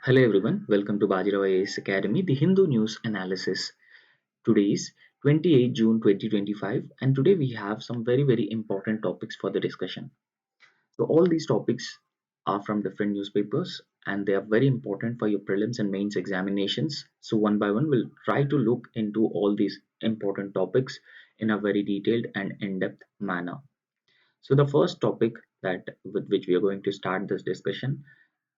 Hello everyone, welcome to Bajirao IAS Academy, the Hindu news analysis. Today is 28 June 2025 and today we have some very important topics for the discussion. So all these topics are from different newspapers and they are very important for your prelims and mains examinations. So one by one we'll try to look into all these important topics in a very detailed and in-depth manner. So the first topic that with which we are going to start this discussion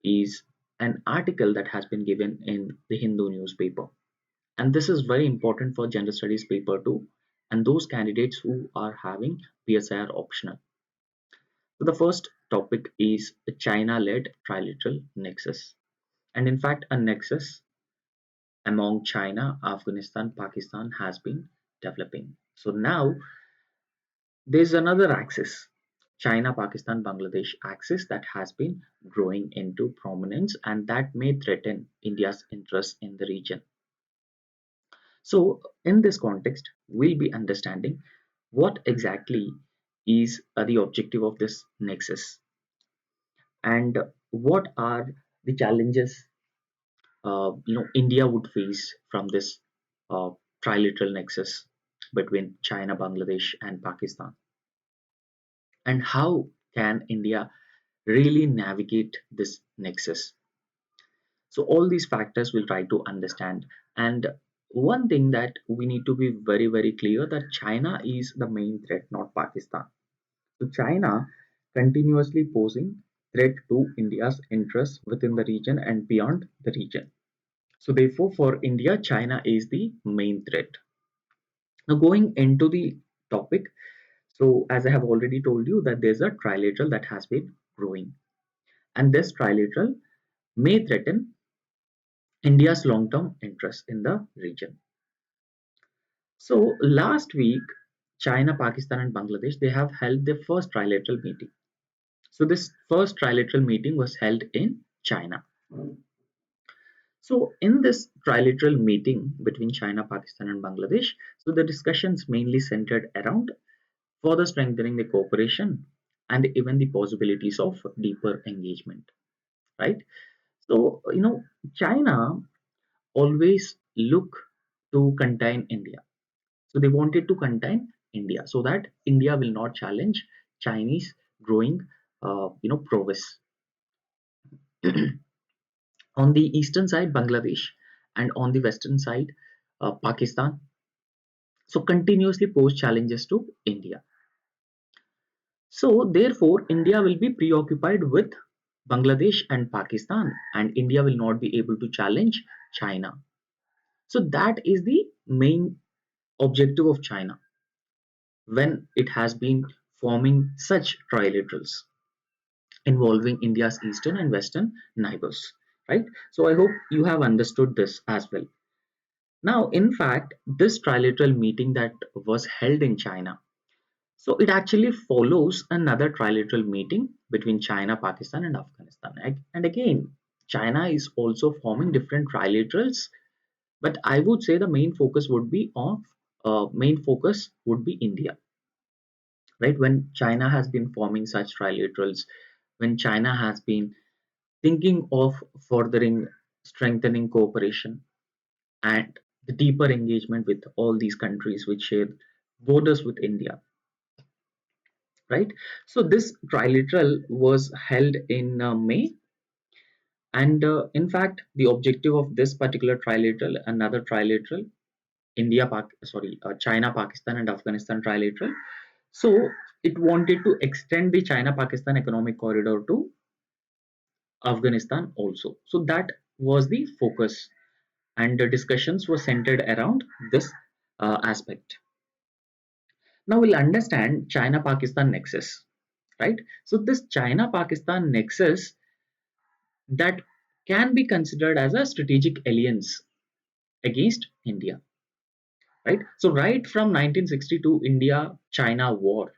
is an article that has been given in the Hindu newspaper. And this is very important for general studies paper 2 and those candidates who are having PSIR optional. So the first topic is the China-led trilateral nexus. And in fact, a nexus among China, Afghanistan, Pakistan has been developing. So now there's another axis, China, Pakistan, Bangladesh axis that has been growing into prominence and that may threaten India's interests in the region. So in this context, we'll be understanding what exactly is the objective of this nexus and what are the challenges India would face from this uh, trilateral nexus between China, Bangladesh, and Pakistan, and how can India really navigate this nexus. So all these factors we'll try to understand. And one thing that we need to be very clear that China is the main threat, not Pakistan. So China continuously posing threat to India's interests within the region and beyond the region. So therefore for India, China is the main threat. Now going into the topic, so as I have already told you that there's a trilateral that has been growing, and this trilateral may threaten India's long-term interests in the region. So last week, China, Pakistan, and Bangladesh they have held their first trilateral meeting. So this first trilateral meeting was held in China. So in this trilateral meeting between China, Pakistan, and Bangladesh, so the discussions mainly centered around further strengthening the cooperation and even the possibilities of deeper engagement, right? So China always look to contain India. So they wanted to contain India so that India will not challenge Chinese growing, prowess. On the eastern side, Bangladesh, and on the western side, Pakistan. So continuously pose challenges to India. So therefore, India will be preoccupied with Bangladesh and Pakistan, and India will not be able to challenge China. So that is the main objective of China when it has been forming such trilaterals involving India's eastern and western neighbors, right? So I hope you have understood this as well. Now, in fact, this trilateral meeting that was held in China, so it actually follows another trilateral meeting between China, Pakistan, and Afghanistan. And again, China is also forming different trilaterals, but I would say the main focus would be India, right? When China has been forming such trilaterals, when China has been thinking of furthering strengthening cooperation and the deeper engagement with all these countries which share borders with India, right? So this trilateral was held in May, and in fact, the objective of this particular trilateral, another trilateral, China, Pakistan, and Afghanistan trilateral. So it wanted to extend the China-Pakistan economic corridor to Afghanistan also. So that was the focus, and the discussions were centered around this aspect. Now we'll understand China-Pakistan nexus, right? So this China-Pakistan nexus that can be considered as a strategic alliance against India, right? So right from 1962 India-China war,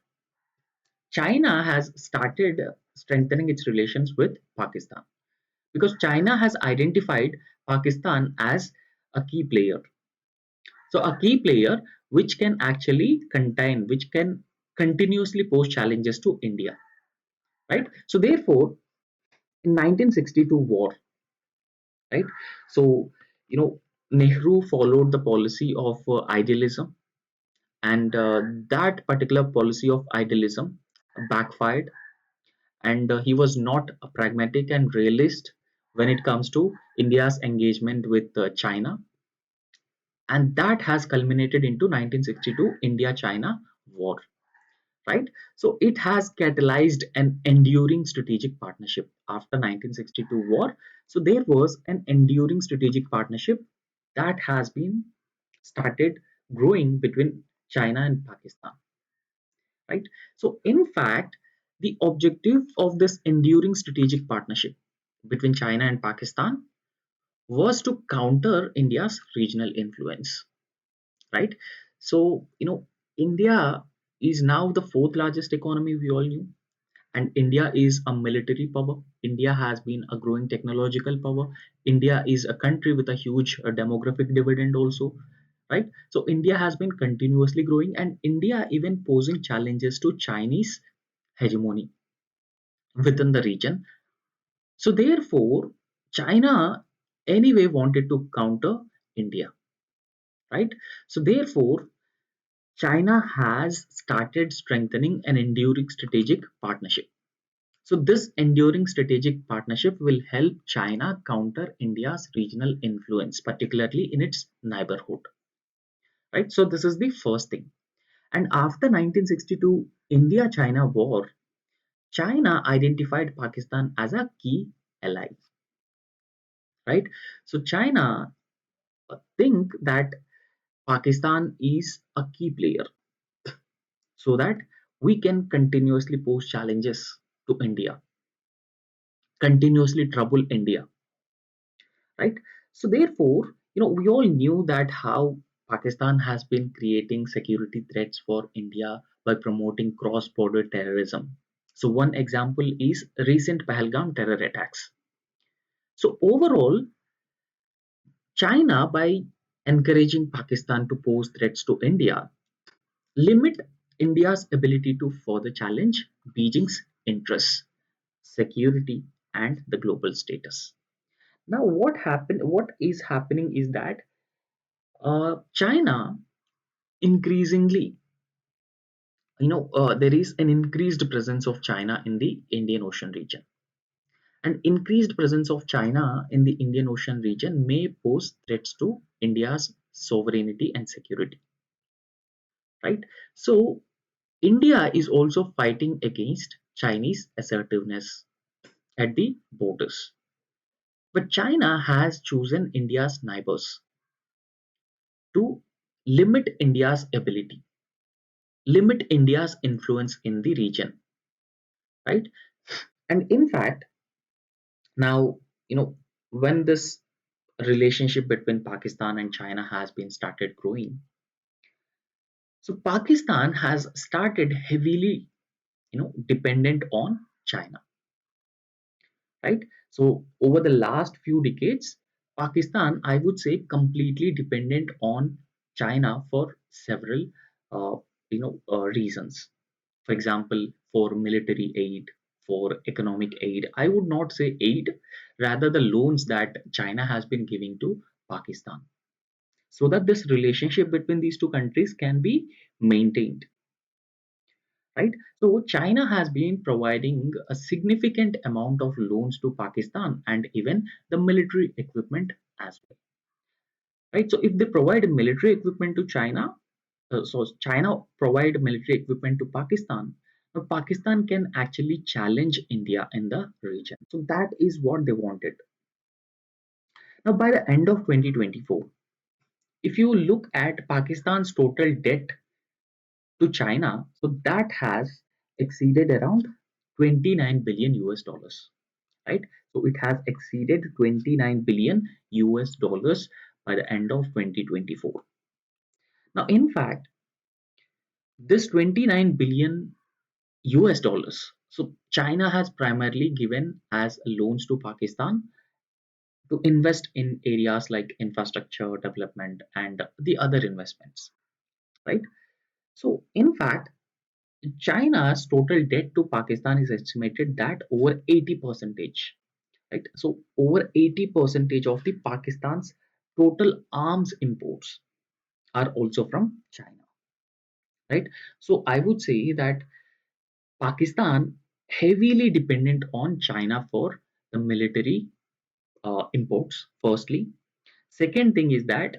China has started strengthening its relations with Pakistan because China has identified Pakistan as a key player. So a key player which can actually contain, which can continuously pose challenges to India, right? So therefore, in 1962 war, right? So, Nehru followed the policy of idealism, and that particular policy of idealism backfired, and he was not a pragmatic and realist when it comes to India's engagement with China, and that has culminated into 1962 India-China war, right? So it has catalyzed an enduring strategic partnership after 1962 war. So there was an enduring strategic partnership that has been started growing between China and Pakistan, right? So in fact, the objective of this enduring strategic partnership between China and Pakistan was to counter India's regional influence, right? So, India is now the fourth largest economy, we all knew, and India is a military power. India has been a growing technological power. India is a country with a huge demographic dividend also, right? So India has been continuously growing, and India even posing challenges to Chinese hegemony within the region. So therefore, China anyway wanted to counter India, right? So therefore, China has started strengthening an enduring strategic partnership. So this enduring strategic partnership will help China counter India's regional influence, particularly in its neighborhood, right? So this is the first thing. And after 1962 India-China war, China identified Pakistan as a key ally, right? So China think that Pakistan is a key player so that we can continuously pose challenges to India, continuously trouble India, right? So therefore, we all knew that how Pakistan has been creating security threats for India by promoting cross-border terrorism. So one example is recent Pahalgam terror attacks. So overall, China, by encouraging Pakistan to pose threats to India, limit India's ability to further challenge Beijing's interests, security, and the global status. Now, what is happening is that China increasingly, there is an increased presence of China in the Indian Ocean region. An increased presence of China in the Indian Ocean region may pose threats to India's sovereignty and security, right? So, India is also fighting against Chinese assertiveness at the borders. But China has chosen India's neighbors to limit India's ability, limit India's influence in the region, right? And in fact, now, when this relationship between Pakistan and China has been started growing, so Pakistan has started heavily, dependent on China, right? So over the last few decades, Pakistan, I would say, completely dependent on China for several, reasons. For example, for military aid, for economic aid. I would not say aid, rather the loans that China has been giving to Pakistan, so that this relationship between these two countries can be maintained, right? So China has been providing a significant amount of loans to Pakistan and even the military equipment as well, right? So if they provide military equipment to China, so China provide military equipment to Pakistan. Now Pakistan can actually challenge India in the region. So that is what they wanted. Now by the end of 2024, if you look at Pakistan's total debt to China, so that has exceeded around 29 billion US dollars, right? So it has exceeded 29 billion US dollars by the end of 2024. Now, in fact, this 29 billion US dollars, so China has primarily given as loans to Pakistan to invest in areas like infrastructure development and the other investments, right? So, in fact, China's total debt to Pakistan is estimated that over 80 percentage. right? So over 80 percentage of the Pakistan's total arms imports are also from China, right? So I would say that Pakistan heavily dependent on China for the military imports. Firstly, second thing is that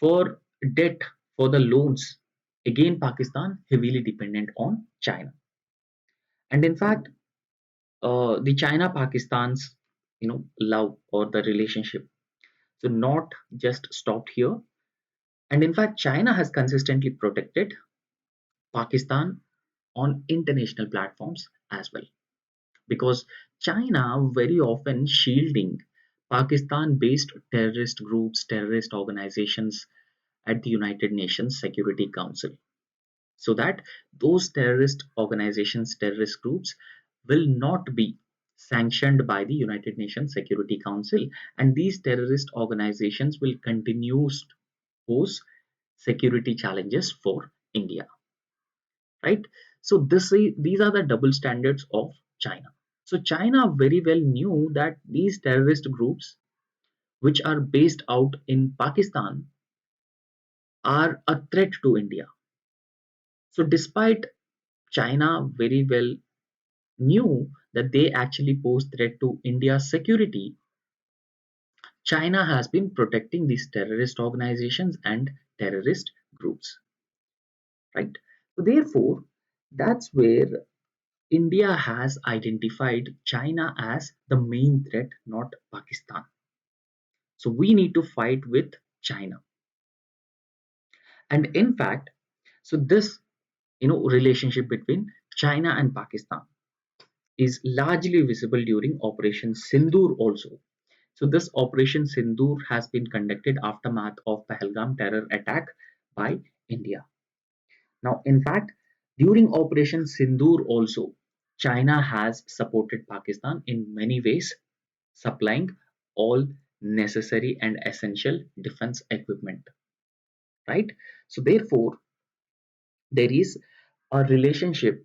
for debt, for the loans, again Pakistan heavily dependent on China. And in fact, the China Pakistan's love or the relationship, so not just stopped here. And in fact, China has consistently protected Pakistan on international platforms as well, because China very often shielding Pakistan based terrorist groups, terrorist organizations at the United Nations Security Council, so that those terrorist organizations, terrorist groups will not be sanctioned by the United Nations Security Council, and these terrorist organizations will continue to pose security challenges for India, right? So these are the double standards of China. So China very well knew that these terrorist groups, which are based out in Pakistan, are a threat to India. So despite China very well knew that they actually pose threat to India's security, China has been protecting these terrorist organizations and terrorist groups, right? So therefore, that's where India has identified China as the main threat, not Pakistan. So we need to fight with China. And in fact, so this relationship between China and Pakistan is largely visible during Operation Sindoor also. So this Operation Sindoor has been conducted aftermath of Pahalgam terror attack by India. Now, in fact, during Operation Sindoor also, China has supported Pakistan in many ways, supplying all necessary and essential defense equipment, right? So therefore, there is a relationship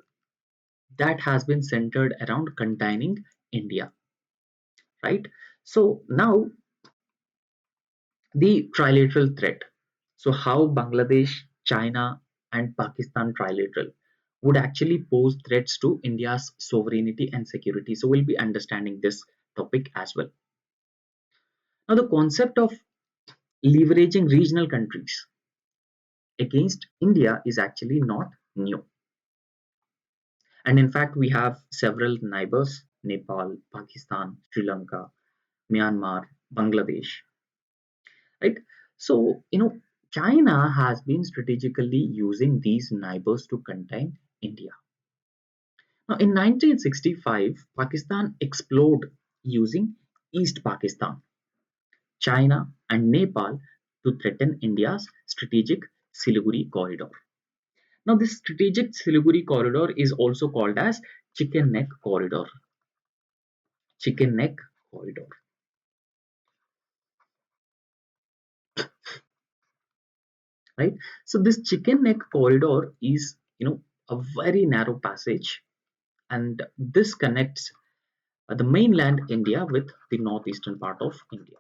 that has been centered around containing India, right? So now the trilateral threat. So how Bangladesh, China, and Pakistan trilateral would actually pose threats to India's sovereignty and security. So we'll be understanding this topic as well. Now the concept of leveraging regional countries against India is actually not new. And in fact, we have several neighbors: Nepal, Pakistan, Sri Lanka, Myanmar, Bangladesh, right? So, China has been strategically using these neighbors to contain India. Now, in 1965, Pakistan explored using East Pakistan, China, and Nepal to threaten India's strategic Siliguri corridor. Now, this strategic Siliguri corridor is also called as Chicken Neck Corridor. Chicken Neck Corridor, right? So, this Chicken Neck Corridor is, a very narrow passage, and this connects the mainland India with the northeastern part of India,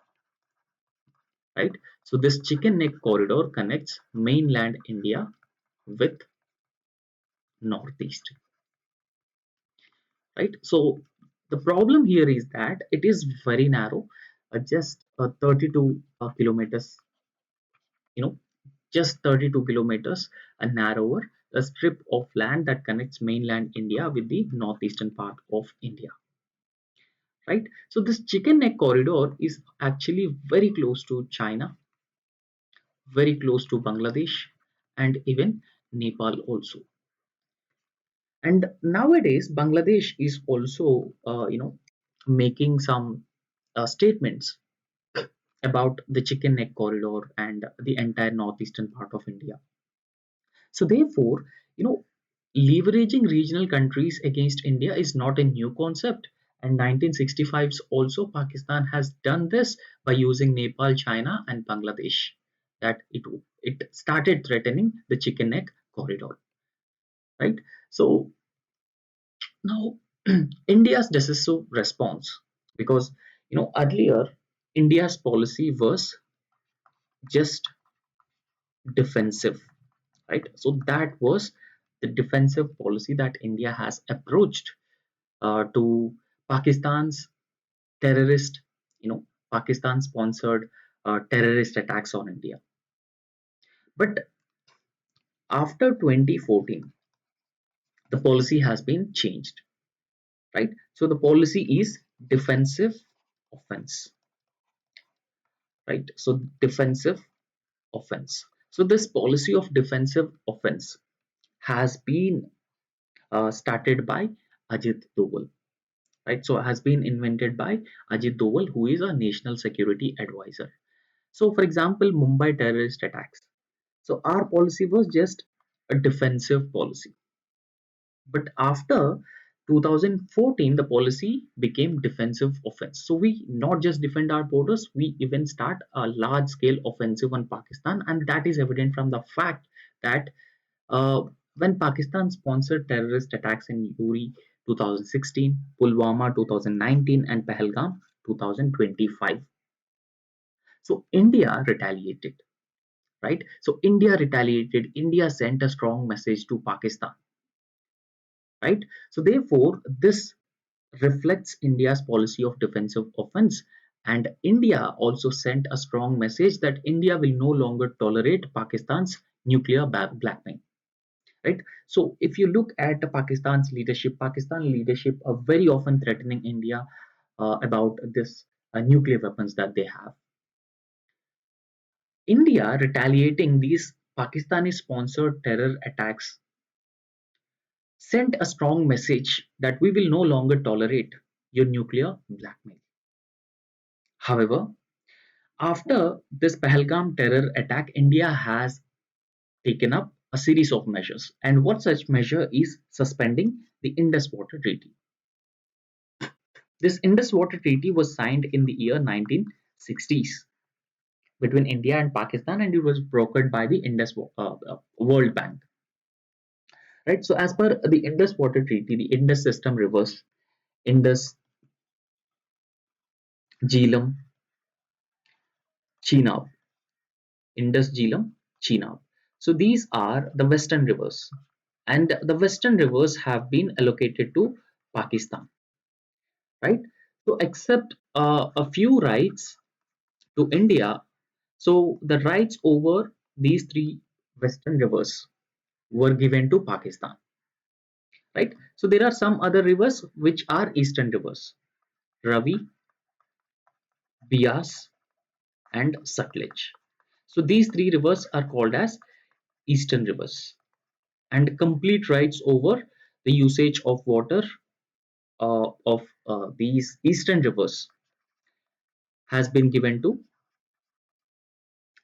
right? So, this Chicken Neck Corridor connects mainland India with northeast, right? So, the problem here is that it is very narrow, just 32 kilometers, you know, just 32 kilometers, a narrower, a strip of land that connects mainland India with the northeastern part of India, right? So this chicken neck corridor is actually very close to China, very close to Bangladesh, and even Nepal also. And nowadays, Bangladesh is also, making some statements about the chicken neck corridor and the entire northeastern part of India. So therefore, leveraging regional countries against India is not a new concept. And 1965's also Pakistan has done this by using Nepal, China, and Bangladesh. That it started threatening the chicken neck corridor, right? So now India's decisive response. because earlier India's policy was just defensive, right? So that was the defensive policy that India has approached to Pakistan's terrorist, Pakistan sponsored terrorist attacks on India. But after 2014, the policy has been changed, right? So the policy is defensive offense, right? So defensive offense. So this policy of defensive offense has been started by Ajit Doval, right? So it has been invented by Ajit Doval, who is a national security advisor. So, for example, Mumbai terrorist attacks. So our policy was just a defensive policy. But after 2014, the policy became defensive offense. So we not just defend our borders, we even start a large scale offensive on Pakistan. And that is evident from the fact that uh, when Pakistan sponsored terrorist attacks in Uri 2016, Pulwama 2019, and Pahalgam 2025. So India retaliated, right? So India retaliated. India sent a strong message to Pakistan, right? So therefore, this reflects India's policy of defensive offense. And India also sent a strong message that India will no longer tolerate Pakistan's nuclear blackmail. Right? So if you look at Pakistan leadership are very often threatening India about this nuclear weapons that they have. India retaliating these Pakistani sponsored terror attacks sent a strong message that we will no longer tolerate your nuclear blackmail. However, after this Pahalgam terror attack, India has taken up a series of measures. And what such measure is suspending the Indus Water Treaty. This Indus Water Treaty was signed in the year 1960s between India and Pakistan, and it was brokered by the World Bank. Right. So, as per the Indus Water Treaty, the Indus system rivers, Indus, Jhelum, Chenab, Indus, Jhelum, Chenab. So these are the western rivers, and the western rivers have been allocated to Pakistan, right? So, except a few rights to India, so the rights over these three western rivers were given to Pakistan, right? So there are some other rivers which are eastern rivers: Ravi, Bias, and Sutlej. So these three rivers are called as eastern rivers, and complete rights over the usage of water of these eastern rivers has been given to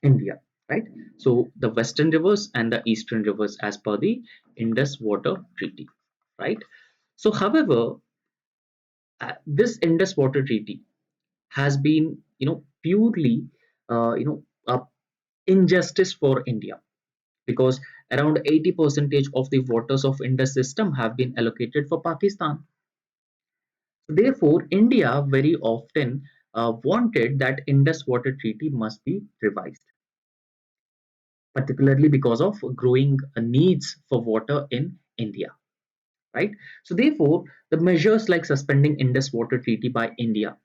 India, right? So the western rivers and the eastern rivers as per the Indus Water Treaty, right? So, however, this Indus Water Treaty has been, purely, a injustice for India because around 80 percentage of the waters of Indus system have been allocated for Pakistan. Therefore, India very often wanted that Indus Water Treaty must be revised, particularly because of growing needs for water in India, right? So therefore, the measures like suspending Indus Water Treaty by India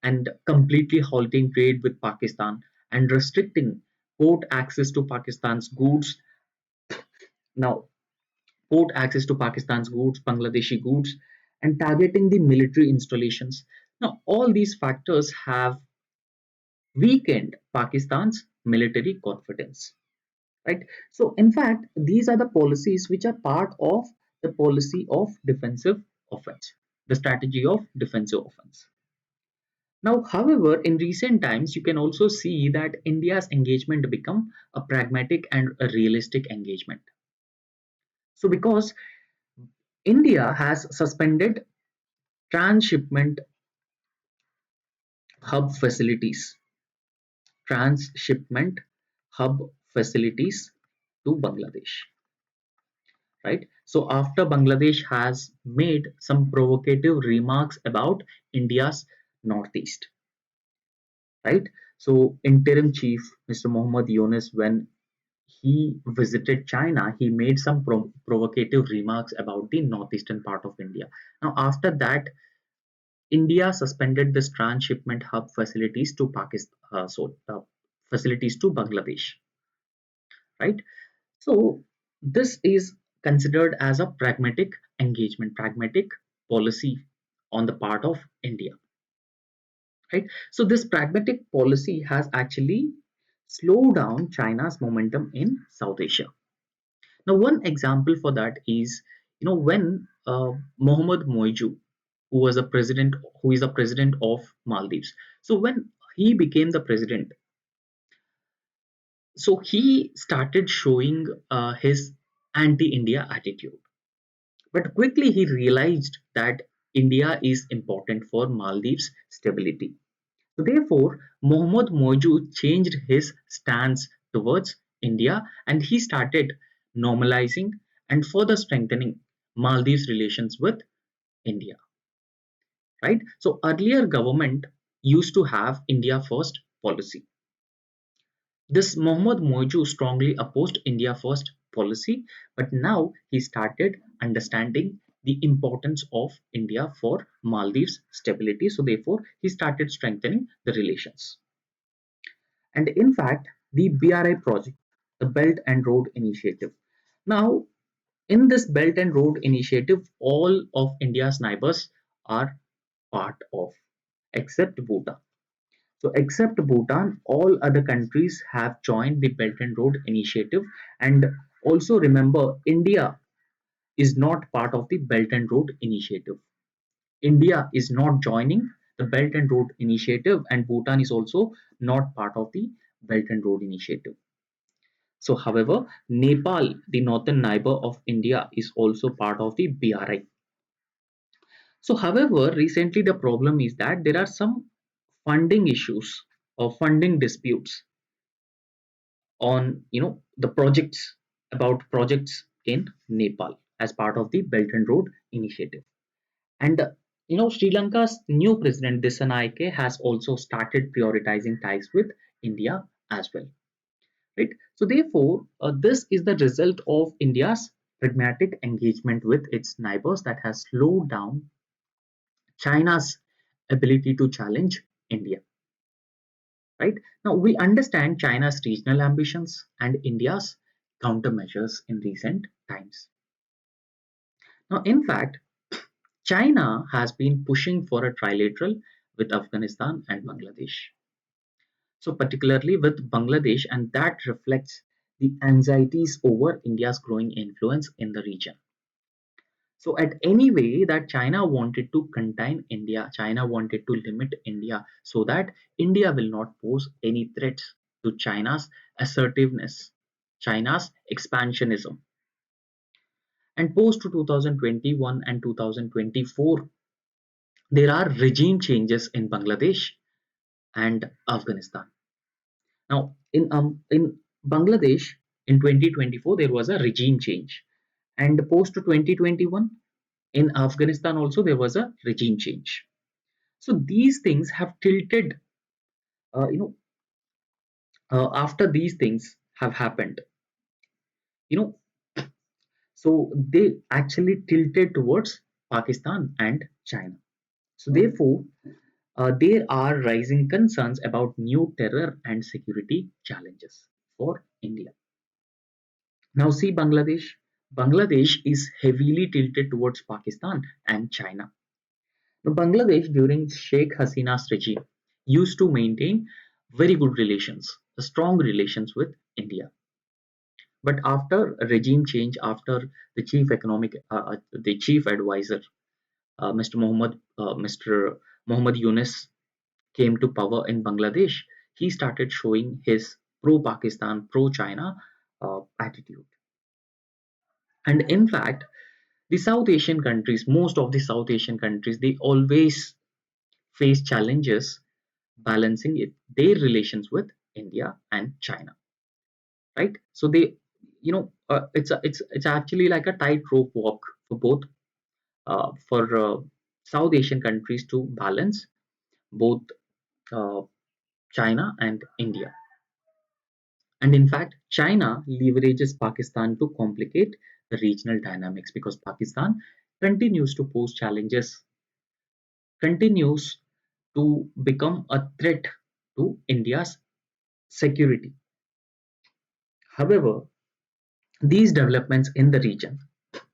and completely halting trade with Pakistan and restricting port access to Pakistan's goods. Now, port access to Pakistan's goods, Bangladeshi goods, and targeting the military installations. Now, all these factors have weakened Pakistan's military confidence, right? So in fact, these are the policies which are part of the policy of defensive offense, the strategy of defensive offense. Now, however, in recent times you can also see that India's engagement become a pragmatic and a realistic engagement. So because India has suspended transshipment hub facilities transshipment hub facilities to Bangladesh, right? So after Bangladesh has made some provocative remarks about India's Northeast, right? So interim chief Mr. Mohammad Yunus, when he visited China, he made some provocative remarks about the northeastern part of India. Now, after that, India suspended this transshipment hub facilities to Pakistan, facilities to Bangladesh, right? So this is considered as a pragmatic engagement, pragmatic policy on the part of India, right? So this pragmatic policy has actually slowed down China's momentum in South Asia. Now, one example for that is, when Mohammad Moiju, who is the president of Maldives. So when he became the president, so he started showing his anti-India attitude. But quickly he realized that India is important for Maldives' stability. So therefore, Mohammad Moiju changed his stance towards India and he started normalizing and further strengthening Maldives' relations with India. Right? So earlier government used to have India first policy. This Mohammad Moiju strongly opposed India first policy, but now he started understanding the importance of India for Maldives stability. So therefore, he started strengthening the relations. And in fact, the BRI project, the Belt and Road Initiative. Now, in this Belt and Road Initiative, all of India's neighbors are part of, except Bhutan. So, except Bhutan, all other countries have joined the Belt and Road Initiative. And also remember, India is not part of the Belt and Road Initiative. India is not joining the Belt and Road Initiative, and Bhutan is also not part of the Belt and Road Initiative. So, however, Nepal, the northern neighbor of India, is also part of the BRI. So, however, recently the problem is that there are some funding issues or funding disputes on the projects about projects in Nepal as part of the Belt and Road Initiative. And Sri Lanka's new president Dissanayake has also started prioritizing ties with India as well. Right? So therefore, this is the result of India's pragmatic engagement with its neighbors that has slowed down China's ability to challenge India. Right? Now we understand China's regional ambitions and India's countermeasures in recent times. Now, in fact, China has been pushing for a trilateral with Afghanistan and Bangladesh. So, particularly with Bangladesh, and that reflects the anxieties over India's growing influence in the region. So, at any way that China wanted to contain India, China wanted to limit India so that India will not pose any threats to China's assertiveness, China's expansionism. And post 2021 and 2024, there are regime changes in Bangladesh and Afghanistan. Now, in Bangladesh in 2024, there was a regime change, and post 2021 in Afghanistan also there was a regime change. So these things have tilted. Uh, you know, After these things have happened, you know, so they actually tilted towards Pakistan and China. So therefore, there are rising concerns about new terror and security challenges for India. Now see Bangladesh. Bangladesh is heavily tilted towards Pakistan and China. Now, Bangladesh during Sheikh Hasina's regime used to maintain very good relations, strong relations with India. But after regime change, after the chief advisor, Mr. Mohammad Yunus came to power in Bangladesh, he started showing his pro-Pakistan, pro-China attitude. And in fact, the South Asian countries, most of the South Asian countries, they always face challenges balancing their relations with India and China, right? So they, it's actually like a tightrope walk for both for South Asian countries to balance both uh, China and India. And in fact, China leverages Pakistan to complicate the regional dynamics because Pakistan continues to pose challenges, continues to become a threat to India's security. However, these developments in the region,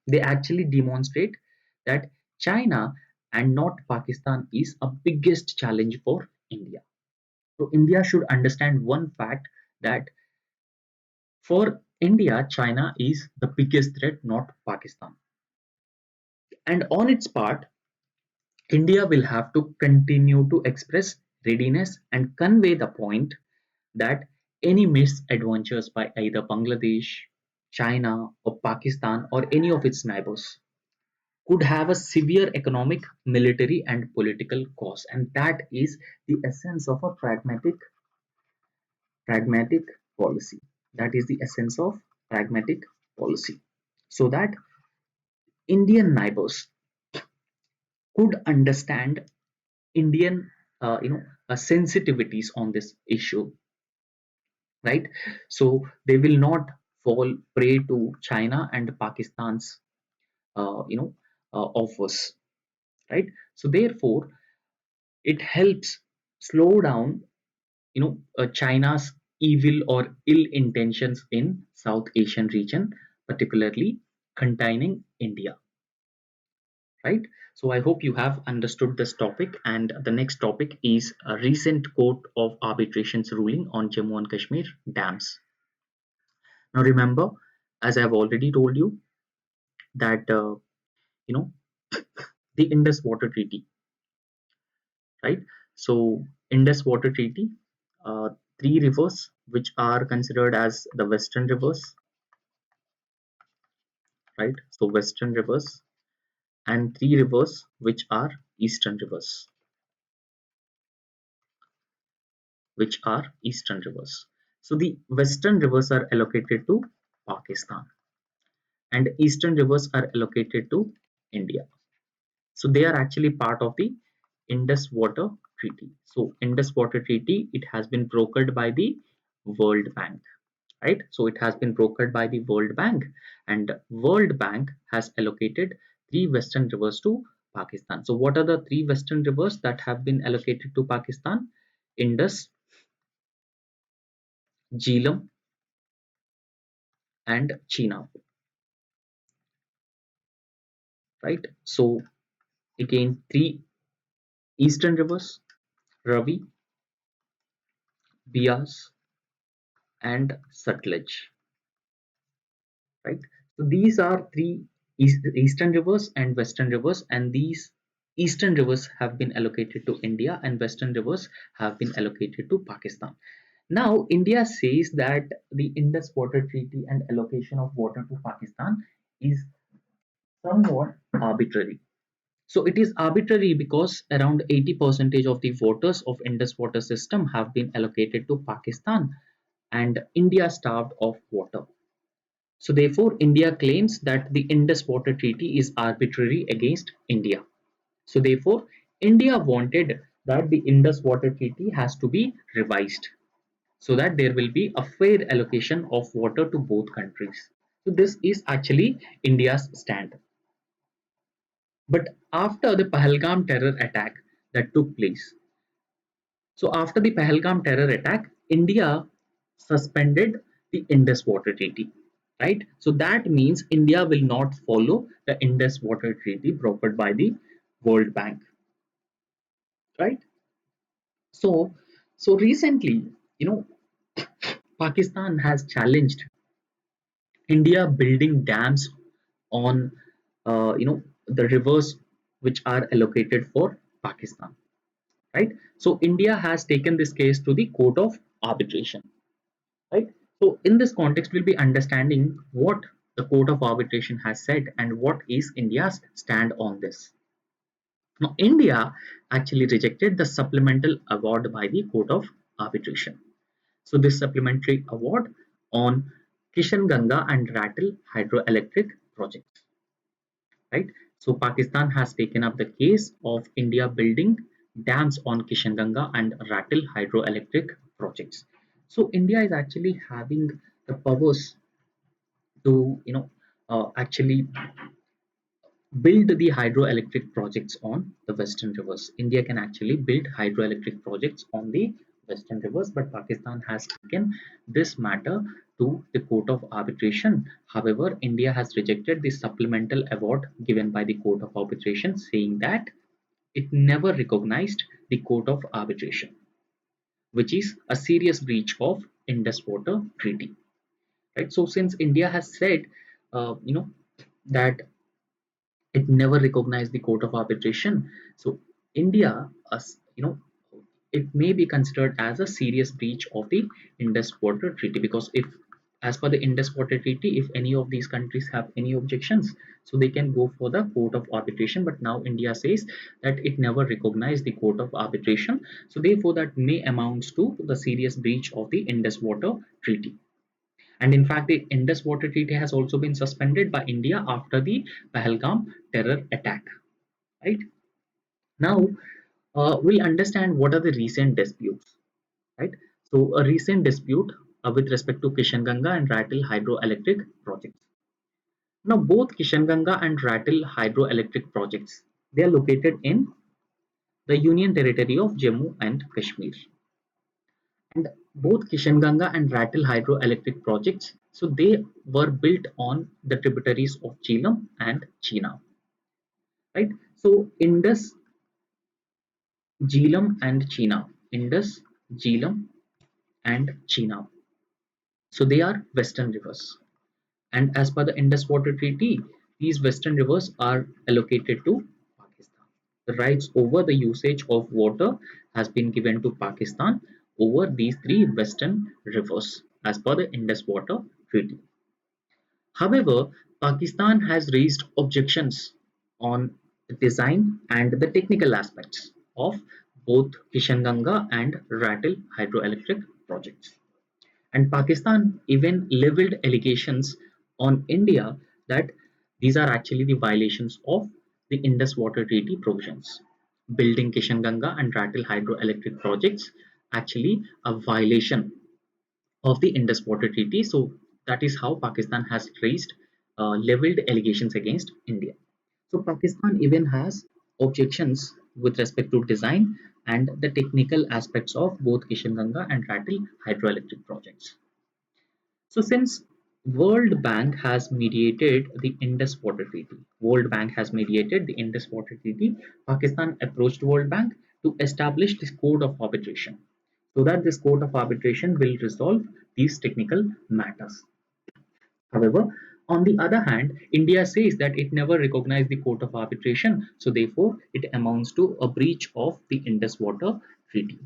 they actually demonstrate that China and not Pakistan is a biggest challenge for India. So India should understand one fact, that for India, China is the biggest threat, not Pakistan. And on its part, India will have to continue to express readiness and convey the point that any misadventures by either Bangladesh, China, or Pakistan, or any of its neighbors could have a severe economic, military, and political cost. And that is the essence of a pragmatic policy. That is the essence of pragmatic policy. So that Indian neighbors could understand Indian, sensitivities on this issue, right? So they will not fall prey to China and Pakistan's, offers, right? So therefore, it helps slow down, China's evil or ill intentions in South Asian region, particularly containing India, right? So I hope you have understood this topic, and the next topic is a recent court of arbitration's ruling on Jammu and Kashmir dams. Now remember, as I've already told you, that you know the Indus Water Treaty, right? So Indus Water Treaty, uh, three rivers which are considered as the Western rivers, right? So Western rivers, and three rivers which are Eastern rivers, which are Eastern rivers. So the Western rivers are allocated to Pakistan, and Eastern rivers are allocated to India. So they are actually part of the Indus Water Treaty. So Indus Water Treaty, it has been brokered by the World Bank, right? So it has been brokered by the World Bank, and World Bank has allocated three Western rivers to Pakistan. So what are the three Western rivers that have been allocated to Pakistan? Indus, Jhelum, and Chenab, right? So again, three Eastern rivers: Ravi, Bias, and Sutlej, right? So these are three Eastern rivers and Western rivers, and these Eastern rivers have been allocated to India, and Western rivers have been allocated to Pakistan. Now, India says that the Indus Water Treaty and allocation of water to Pakistan is somewhat arbitrary. So it is arbitrary because around 80% of the waters of Indus water system have been allocated to Pakistan, and India starved of water. So therefore, India claims that the Indus Water Treaty is arbitrary against India. So therefore, India wanted that the Indus Water Treaty has to be revised so that there will be a fair allocation of water to both countries. So this is actually India's stand. But after the Pahalgam terror attack that took place, so after the Pahalgam terror attack, India suspended the Indus Water Treaty, right? So that means India will not follow the Indus Water Treaty brokered by the World Bank, right? So, so recently, you know, Pakistan has challenged India building dams on, the rivers which are allocated for Pakistan, right? So India has taken this case to the court of arbitration, right? So in this context, we'll be understanding what the court of arbitration has said and what is India's stand on this. Now, India actually rejected the supplemental award by the court of arbitration. So this supplementary award on Kishan Ganga and Rattle hydroelectric projects, right? So Pakistan has taken up the case of India building dams on Kishanganga and Ratil hydroelectric projects. So India is actually having the powers to actually build the hydroelectric projects on the western rivers. India can actually build hydroelectric projects on the western rivers, but Pakistan has taken this matter to the Court of Arbitration. However, India has rejected the supplemental award given by the Court of Arbitration, saying that it never recognized the Court of Arbitration, which is a serious breach of Indus Water Treaty. Right. So since India has said, that it never recognized the Court of Arbitration, so India, it may be considered as a serious breach of the Indus Water Treaty, because if, as per the Indus Water Treaty, if any of these countries have any objections, so they can go for the Court of Arbitration. But now India says that it never recognized the Court of Arbitration, so therefore that may amounts to the serious breach of the Indus Water Treaty. And in fact, the Indus Water Treaty has also been suspended by India after the Pahalgam terror attack. Right now, we'll understand what are the recent disputes. Right, so a recent dispute with respect to Kishanganga and Ratil hydroelectric projects. Now, both Kishanganga and Ratil hydroelectric projects, they are located in the Union Territory of Jammu and Kashmir. And both Kishanganga and Ratil hydroelectric projects, so they were built on the tributaries of Jhelum and Chenab. Right, so Indus, Jhelum and Chenab, Indus, Jhelum and Chenab. So they are western rivers. And as per the Indus Water Treaty, these western rivers are allocated to Pakistan. The rights over the usage of water has been given to Pakistan over these three western rivers as per the Indus Water Treaty. However, Pakistan has raised objections on the design and the technical aspects of both Kishanganga and Ratil hydroelectric projects. And Pakistan even leveled allegations on India that these are actually the violations of the Indus Water Treaty provisions. Building Kishanganga and Ratil hydroelectric projects actually a violation of the Indus Water Treaty. So that is how Pakistan has raised leveled allegations against India. So Pakistan even has objections with respect to design and the technical aspects of both Kishanganga and Ratil hydroelectric projects. So since World Bank has mediated the Indus Water Treaty, Pakistan approached World Bank to establish this code of arbitration, so that this code of arbitration will resolve these technical matters. However, on the other hand, India says that it never recognized the Court of Arbitration, so therefore it amounts to a breach of the Indus Water Treaty,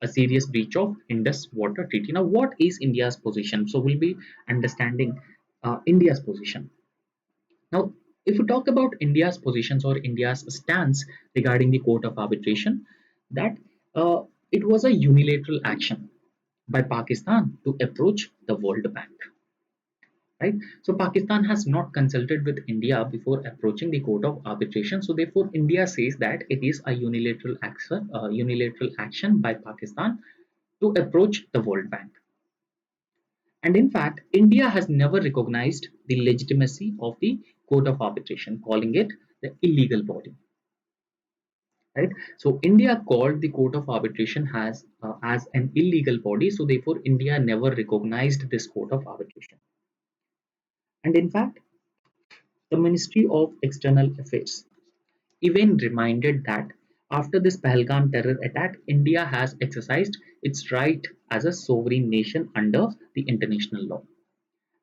a serious breach of Indus Water Treaty. Now, what is India's position? So we'll be understanding India's position. Now, if we talk about India's positions or India's stance regarding the Court of Arbitration, that it was a unilateral action by Pakistan to approach the World Bank. Right, so Pakistan has not consulted with India before approaching the Court of Arbitration, so therefore India says that it is a unilateral action by Pakistan to approach the World Bank. And in fact, India has never recognized the legitimacy of the Court of Arbitration, calling it the illegal body. Right, so India called the Court of Arbitration as an illegal body, so therefore India never recognized this Court of Arbitration. And in fact, the Ministry of External Affairs even reminded that after this Pahalgam terror attack, India has exercised its right as a sovereign nation under the international law.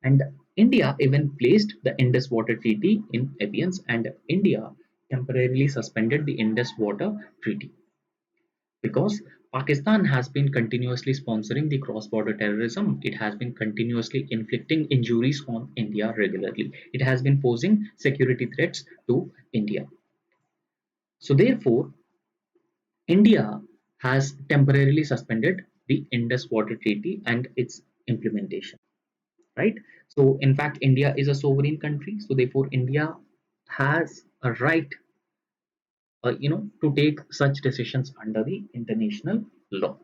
And India even placed the Indus Water Treaty in abeyance, and India temporarily suspended the Indus Water Treaty because Pakistan has been continuously sponsoring the cross-border terrorism. It has been continuously inflicting injuries on India regularly. It has been posing security threats to India. So therefore, India has temporarily suspended the Indus Water Treaty and its implementation. Right? So in fact, India is a sovereign country. So therefore, India has a right to take such decisions under the international law,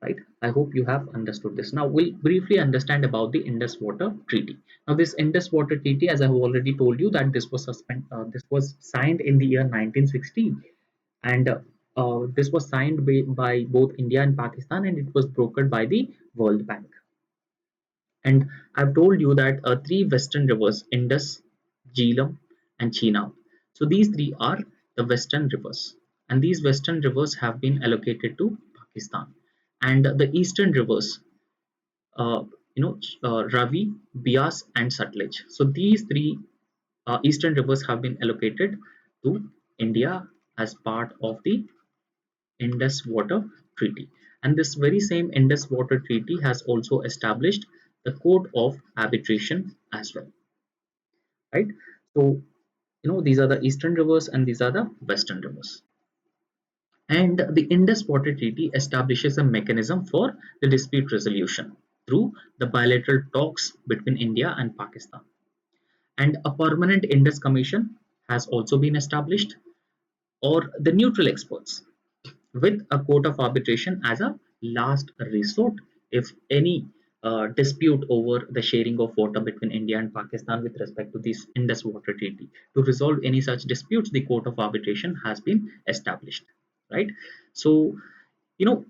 right? I hope you have understood this. Now we'll briefly understand about the Indus Water Treaty. Now this Indus Water Treaty, as I have already told you, that this was signed in the year 1960, and this was signed by both India and Pakistan, and it was brokered by the World Bank. And I've told you that three western rivers, Indus, Jhelum, and Chenab. So these three are the western rivers, and these western rivers have been allocated to Pakistan. And the eastern rivers, uh, Ravi, Bias, and Sutlej. So these three eastern rivers have been allocated to India as part of the Indus Water Treaty. And this very same Indus Water Treaty has also established the Code of Arbitration as well, right? So, these are the eastern rivers and these are the western rivers. And the Indus Water Treaty establishes a mechanism for the dispute resolution through the bilateral talks between India and Pakistan. And a permanent Indus Commission has also been established, or the neutral experts, with a court of arbitration as a last resort if any dispute over the sharing of water between India and Pakistan with respect to this Indus Water Treaty. To resolve any such disputes, the court of arbitration has been established, right? So, you know,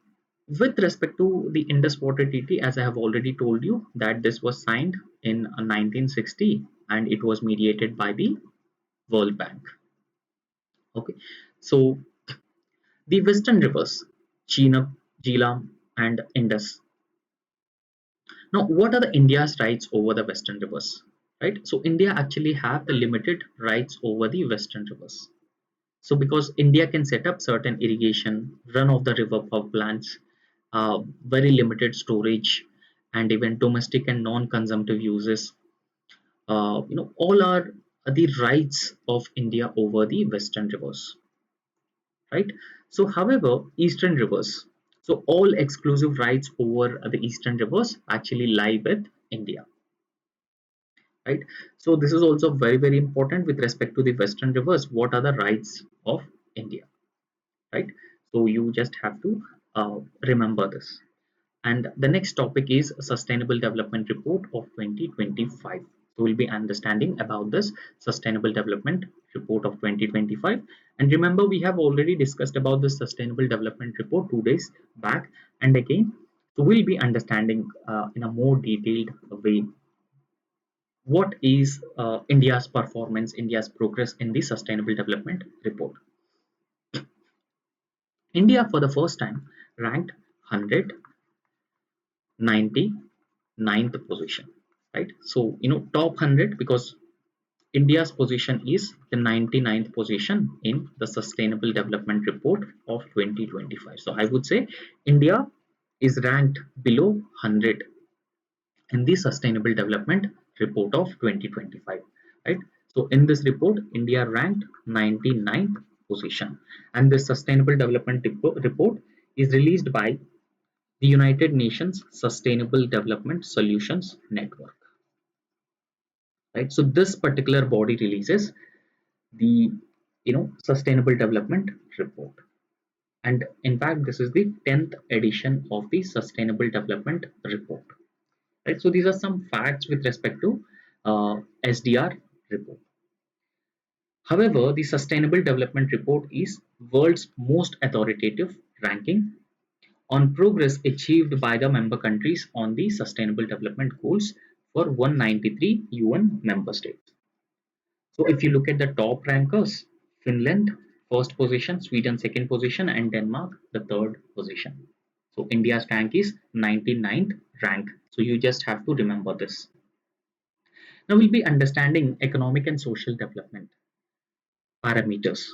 with respect to the Indus Water Treaty, as I have already told you, that this was signed in 1960 and it was mediated by the World Bank. Okay, so the western rivers, Chenab, Jhelum, and Indus. Now, what are the India's rights over the western rivers? Right. So India actually have the limited rights over the western rivers. So because India can set up certain irrigation, run of the river power plants, very limited storage, and even domestic and non-consumptive uses. All are the rights of India over the western rivers, right? So, however, eastern rivers, so all exclusive rights over the eastern rivers actually lie with India, right? So, this is also very, very important with respect to the western rivers. What are the rights of India, right? So, you just have to remember this. And the next topic is Sustainable Development Report of 2025. So we'll be understanding about this Sustainable Development Report of 2025. And remember, we have already discussed about the Sustainable Development Report 2 days back. And again, so we'll be understanding in a more detailed way what is India's performance, India's progress in the Sustainable Development Report. India, for the first time, ranked 100, 90, ninth position, right? So top 100, because India's position is the 99th position in the Sustainable Development Report of 2025. So I would say India is ranked below 100 in the Sustainable Development Report of 2025, right? So in this report, India ranked 99th position, and this Sustainable Development Report is released by the United Nations Sustainable Development Solutions Network, right? So this particular body releases the Sustainable Development Report, and in fact, this is the 10th edition of the Sustainable Development Report, right? So these are some facts with respect to SDR report. However, the Sustainable Development Report is world's most authoritative ranking on progress achieved by the member countries on the Sustainable Development Goals for 193 UN member states. So if you look at the top rankers, Finland first position, Sweden second position, and Denmark the third position. So India's rank is 99th rank. So you just have to remember this. Now we'll be understanding economic and social development parameters.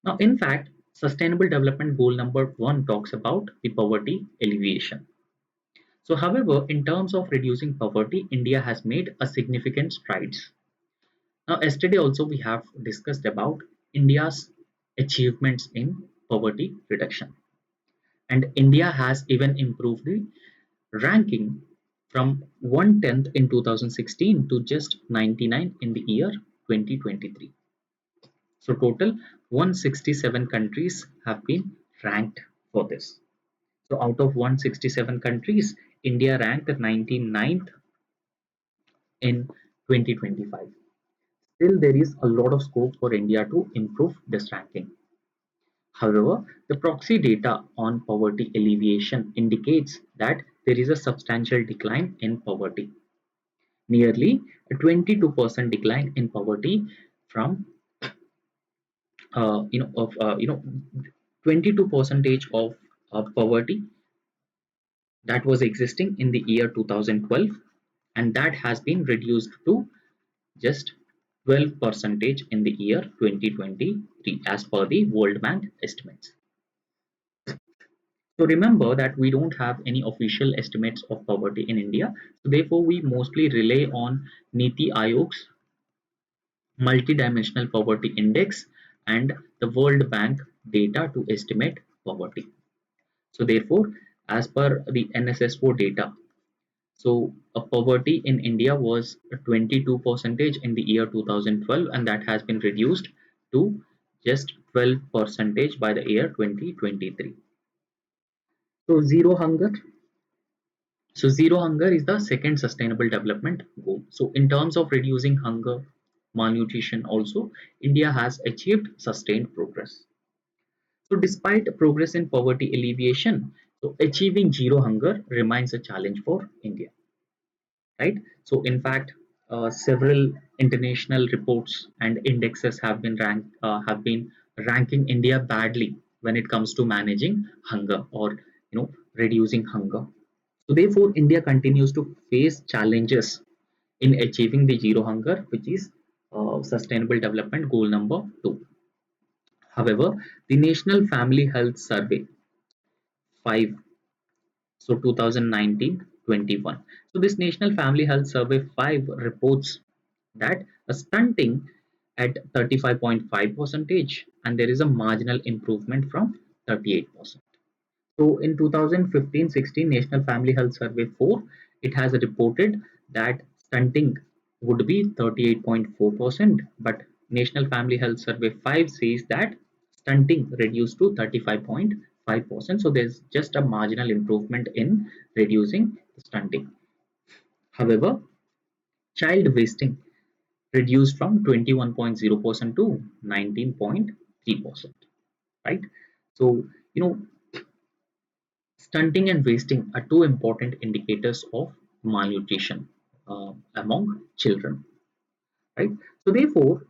Now in fact, Sustainable Development Goal number 1 talks about the poverty alleviation. So, however, in terms of reducing poverty, India has made a significant strides. Now, yesterday also we have discussed about India's achievements in poverty reduction, and India has even improved the ranking from 110th in 2016 to just 99 in the year 2023. So total 167 countries have been ranked for this. So out of 167 countries, India ranked 99th in 2025. Still, there is a lot of scope for India to improve this ranking. However, the proxy data on poverty alleviation indicates that there is a substantial decline in poverty, nearly a 22% decline in poverty from you know of you know 22 percentage of poverty that was existing in the year 2012, and that has been reduced to just 12 percentage in the year 2023 as per the World Bank estimates. So remember that we don't have any official estimates of poverty in India. So therefore, we mostly rely on Niti Aayog's multidimensional poverty index and the World Bank data to estimate poverty. So therefore, as per the NSSO data, so poverty in India was 22 percentage in the year 2012, and that has been reduced to just 12 percentage by the year 2023. So zero hunger is the second sustainable development goal. So in terms of reducing hunger, malnutrition also, India has achieved sustained progress. So despite progress in poverty alleviation, so achieving zero hunger remains a challenge for India, right? So in fact, several international reports and indexes have been ranking India badly when it comes to managing hunger or reducing hunger. So therefore, India continues to face challenges in achieving the zero hunger, which is sustainable development goal number 2. However, the National Family Health Survey 5, so 2019-21. So this National Family Health Survey 5 reports that a stunting at 35.5 percentage, and there is a marginal improvement from 38%. So in 2015-16 National Family Health Survey 4, it has reported that stunting would be 38.4%, but National Family Health Survey 5 says that stunting reduced to 35.5%. So there's just a marginal improvement in reducing stunting. However, child wasting reduced from 21.0% to 19.3%, right? So, you know, stunting and wasting are two important indicators of malnutrition among children, right? So therefore,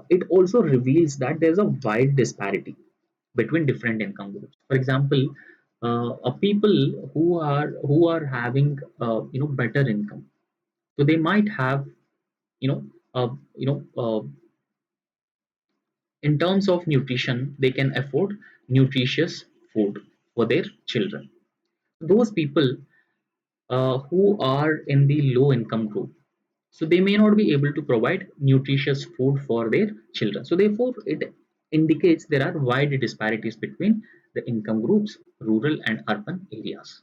it also reveals that there's a wide disparity between different income groups. For example, people who are having better income, so they might have you know uh, you know in terms of nutrition, they can afford nutritious food for their children. Those people who are in the low income group, so they may not be able to provide nutritious food for their children. So therefore, it indicates there are wide disparities between the income groups, rural and urban areas.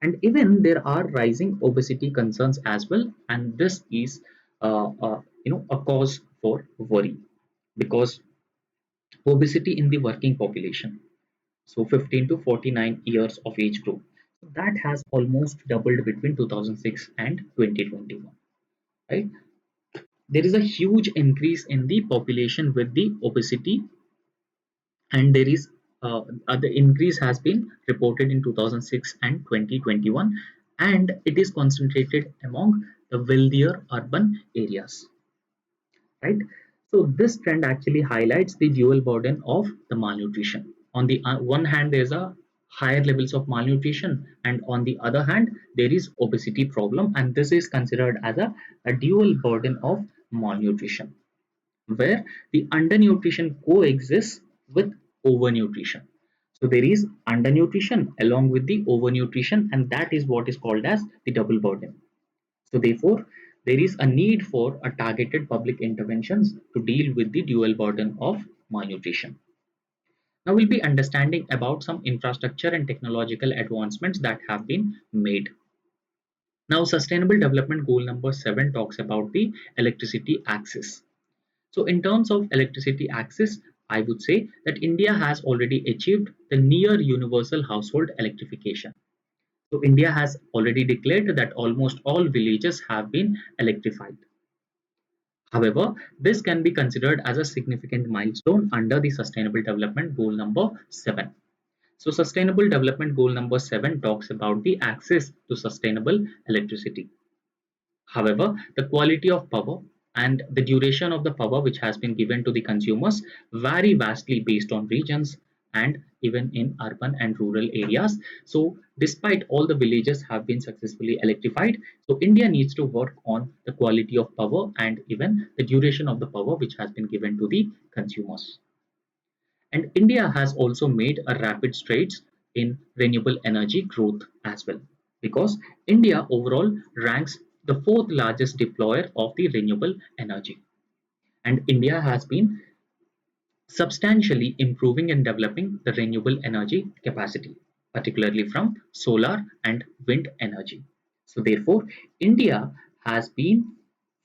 And even there are rising obesity concerns as well, and this is a cause for worry, because obesity in the working population, so 15 to 49 years of age group, that has almost doubled between 2006 and 2021, right? There is a huge increase in the population with the obesity, and there is the increase has been reported in 2006 and 2021, and it is concentrated among the wealthier urban areas, right? So this trend actually highlights the dual burden of the malnutrition. On the one hand, there's a higher levels of malnutrition, and on the other hand, there is obesity problem, and this is considered as a dual burden of malnutrition, where the undernutrition coexists with overnutrition. So there is undernutrition along with the overnutrition, and that is what is called as the double burden. So therefore, there is a need for a targeted public interventions to deal with the dual burden of malnutrition. Now we'll be understanding about some infrastructure and technological advancements that have been made. Now, Sustainable Development Goal number 7 talks about the electricity access. So in terms of electricity access, I would say that India has already achieved the near universal household electrification. So India has already declared that almost all villages have been electrified. However, this can be considered as a significant milestone under the Sustainable Development Goal number 7. So Sustainable Development Goal number 7 talks about the access to sustainable electricity. However, the quality of power and the duration of the power which has been given to the consumers vary vastly based on regions and even in urban and rural areas. So, despite all the villages have been successfully electrified, so India needs to work on the quality of power and even the duration of the power which has been given to the consumers. And India has also made a rapid strides in renewable energy growth as well, because India overall ranks the fourth largest deployer of the renewable energy. And India has been substantially improving and developing the renewable energy capacity, particularly from solar and wind energy. So therefore, India has been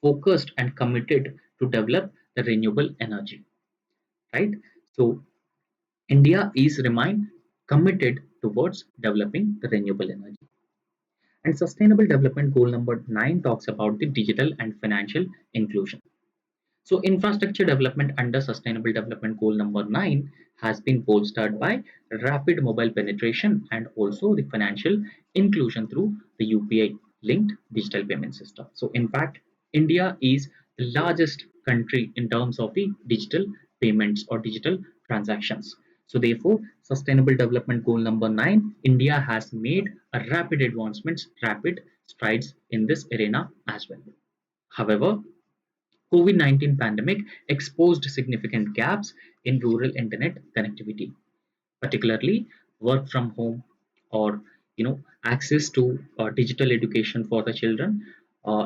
focused and committed to develop the renewable energy, right? So India is remain committed towards developing the renewable energy. And Sustainable Development Goal number 9 talks about the digital and financial inclusion. So infrastructure development under Sustainable Development Goal number 9 has been bolstered by rapid mobile penetration and also the financial inclusion through the UPI linked digital payment system. So in fact, India is the largest country in terms of the digital payments or digital transactions. So therefore, Sustainable Development Goal number 9, India has made a rapid advancements, rapid strides in this arena as well. However, COVID-19 pandemic exposed significant gaps in rural internet connectivity, particularly work from home or access to digital education for the children.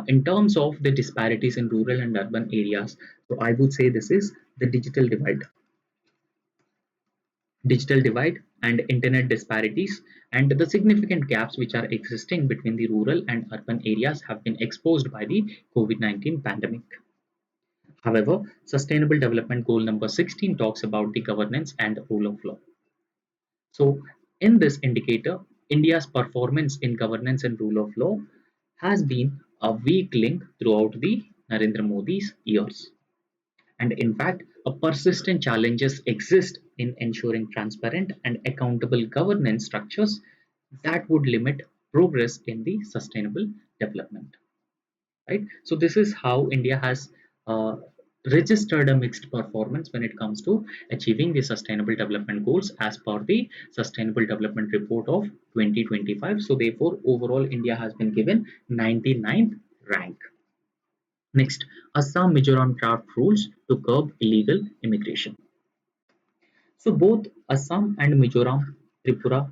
In terms of the disparities in rural and urban areas, so I would say this is the digital divide and internet disparities, and the significant gaps which are existing between the rural and urban areas have been exposed by the COVID-19 pandemic. However, Sustainable Development Goal number 16 talks about the governance and rule of law. So, in this indicator, India's performance in governance and rule of law has been a weak link throughout the Narendra Modi's years. And in fact, a persistent challenges exist in ensuring transparent and accountable governance structures that would limit progress in the sustainable development, right? So this is how India has uh, registered a mixed performance when it comes to achieving the sustainable development goals as per the sustainable development report of 2025. So therefore, overall India has been given 99th rank. Next, Assam Mizoram draft rules to curb illegal immigration. So both Assam and Mizoram, Tripura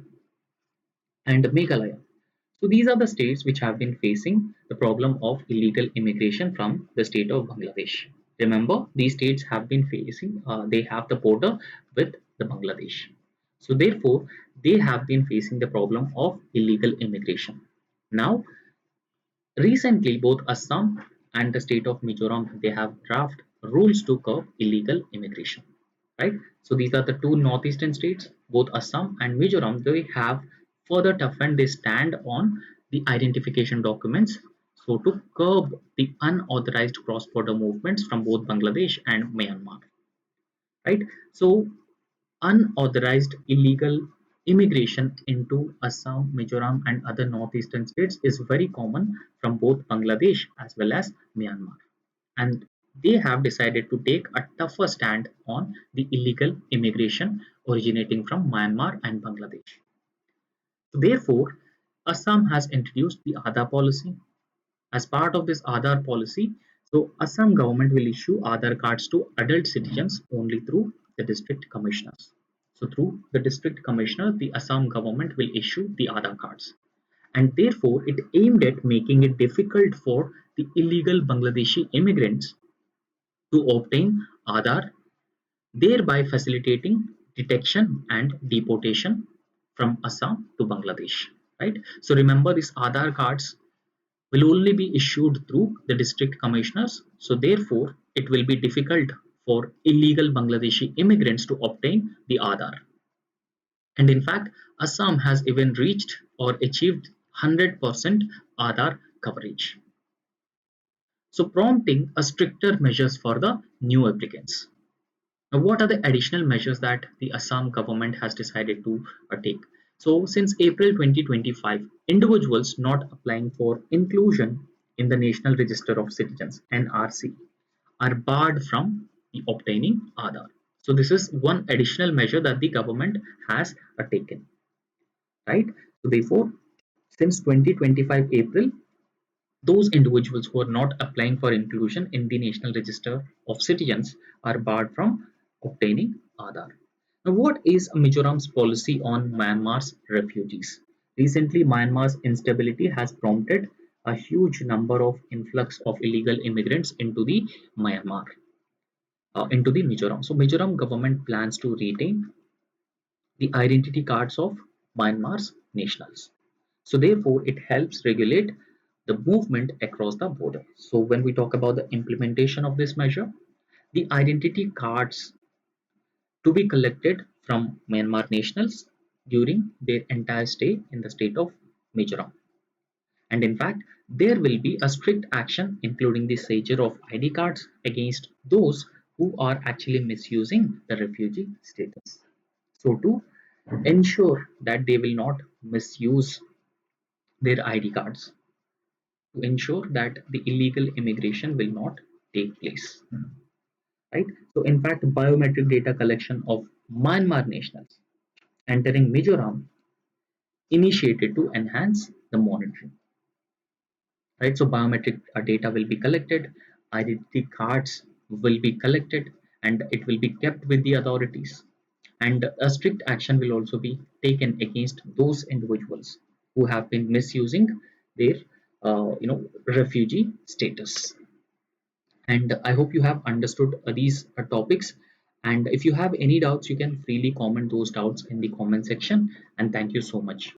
and Meghalaya. So these are the states which have been facing the problem of illegal immigration from the state of Bangladesh. Remember, these states have been facing, they have the border with the Bangladesh. So therefore, they have been facing the problem of illegal immigration. Now, recently, both Assam and the state of Mizoram, they have draft rules to curb illegal immigration, right? So these are the two northeastern states, both Assam and Mizoram. They have further toughened their stand on the identification documents, so to curb the unauthorized cross-border movements from both Bangladesh and Myanmar, right? So unauthorized illegal immigration into Assam, Mizoram, and other northeastern states is very common from both Bangladesh as well as Myanmar. And they have decided to take a tougher stand on the illegal immigration originating from Myanmar and Bangladesh. So therefore, Assam has introduced the Aadhaar policy. As part of this Aadhaar policy, so Assam government will issue Aadhaar cards to adult citizens only through the district commissioners. So through the district commissioner, the Assam government will issue the Aadhaar cards. And therefore, it aimed at making it difficult for the illegal Bangladeshi immigrants to obtain Aadhaar, thereby facilitating detection and deportation from Assam to Bangladesh. Right. So remember, these Aadhaar cards will only be issued through the district commissioners. So therefore, it will be difficult for illegal Bangladeshi immigrants to obtain the Aadhaar. And in fact, Assam has even reached or achieved 100% Aadhaar coverage. So prompting a stricter measures for the new applicants. Now, what are the additional measures that the Assam government has decided to take? So, since April 2025, individuals not applying for inclusion in the National Register of Citizens (NRC) are barred from obtaining Aadhaar. So, this is one additional measure that the government has taken, right? So, therefore, since 2025 April, those individuals who are not applying for inclusion in the National Register of Citizens are barred from obtaining Aadhaar. Now, what is Mizoram's policy on Myanmar's refugees? Recently, Myanmar's instability has prompted a huge number of influx of illegal immigrants into the Myanmar, into the Mizoram. So, Mizoram government plans to retain the identity cards of Myanmar's nationals. So therefore, it helps regulate the movement across the border. So when we talk about the implementation of this measure, the identity cards to be collected from Myanmar nationals during their entire stay in the state of Mizoram. And in fact, there will be a strict action including the seizure of ID cards against those who are actually misusing the refugee status. So to ensure that they will not misuse their ID cards, to ensure that the illegal immigration will not take place, right? So in fact, biometric data collection of Myanmar nationals entering Mizoram initiated to enhance the monitoring, right? So biometric data will be collected, identity cards will be collected, and it will be kept with the authorities. And a strict action will also be taken against those individuals who have been misusing their, refugee status. And I hope you have understood these topics. And if you have any doubts, you can freely comment those doubts in the comment section. And thank you so much.